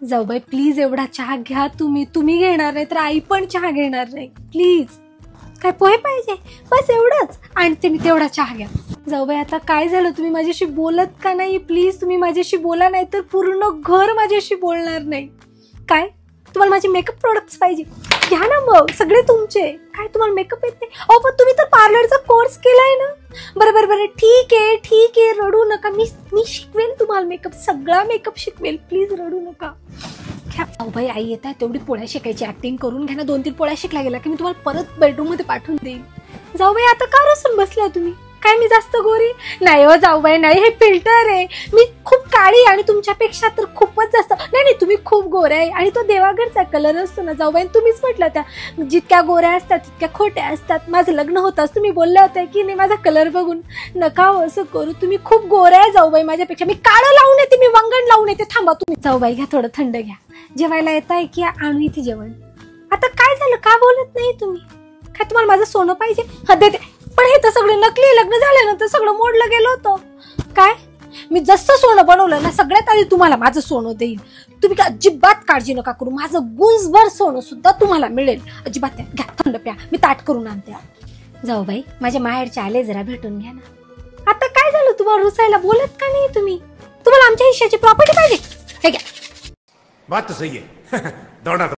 जाऊबाई प्लीज एवढा चहा घ्या, तुम्ही घेणार नाही तर आई पण चहा घेणार नाही प्लीज. काय पोहे पाहिजे? बस एवढंच आणते मी, तेवढा चहा घ्या. जाऊबाई आता काय झालं, तुम्ही माझ्याशी बोलत का नाही? प्लीज तुम्ही माझ्याशी बोला, नाही तर पूर्ण घर माझ्याशी बोलणार नाही. काय तुम्हाला माझे मेकअप प्रोडक्ट्स पाहिजे? घ्या ना मग, सगळे तुमचे. काय तुम्हाला मेकअप येत नाही? अहो पण तुम्ही तर पार्लरचा कोर्स केलाय ना. बरं ठीक आहे, रडू नका. मी शिकवेल तुम्हाला मेकअप, सगळा मेकअप शिकवेल. प्लीज रडू नका. घ्या. जाऊबाई आई येत आहे, तेवढी पोळ्या शिकायची ऍक्टिंग करून घ्या ना. 2-3 पोळ्या शिकला गेला की मी तुम्हाला परत बेडरूम मध्ये पाठवून देईन. जाऊबाई आता का रसून बसल्या तुम्ही? काय मी जास्त गोरी नाही हो जाऊबाई, नाही, हे फिल्टर आहे. मी खूप काळी आणि तुमच्यापेक्षा तर खूपच जास्त. नाही तुम्ही खूप गोऱ्या आहे आणि तो देवागडचा कलर असतो ना जाऊबाई. तुम्हीच म्हटलं त्या जितक्या गोऱ्या असतात तितक्या खोट्या असतात. माझं लग्न होताच तुम्ही बोलल्या होत्या की नाही माझा कलर बघून नका हो असं करू. तुम्ही खूप गोऱ्या आहे जाऊबाई माझ्यापेक्षा. मी काळं लावून येते, मी वंगण लावून येते. थांबा तुम्ही. जाऊबाई घ्या थोडं थंड घ्या. जेवायला येत आहे की आणू इथे जेवण? आता काय झालं, का बोलत नाही तुम्ही? काय तुम्हाला माझं सोनं पाहिजे? हा देते. पण हे तर सगळे नकली, लग्न झाल्यानंतर सगळं मोडलं गेलं होतं. काय मी जसं सोनं बनवलं ना सगळ्यात आधी तुम्हाला माझं सोनं देईल. तुम्ही काय अजिबात काळजी नका करू, माझं गुंजभर सोनं सुद्धा तुम्हाला मिळेल. अजिबात घ्या, थंड प्या, मी ताट करून आणते. जाऊबाई माझ्या माहेरच्या आले, जरा भेटून घ्या ना. आता काय झालं, तुम्हाला रुसायला बोलत का नाही तुम्ही? तुम्हाला आमच्या हिश्श्याची प्रॉपर्टी पाहिजे? हे घ्या. बात तो सही है.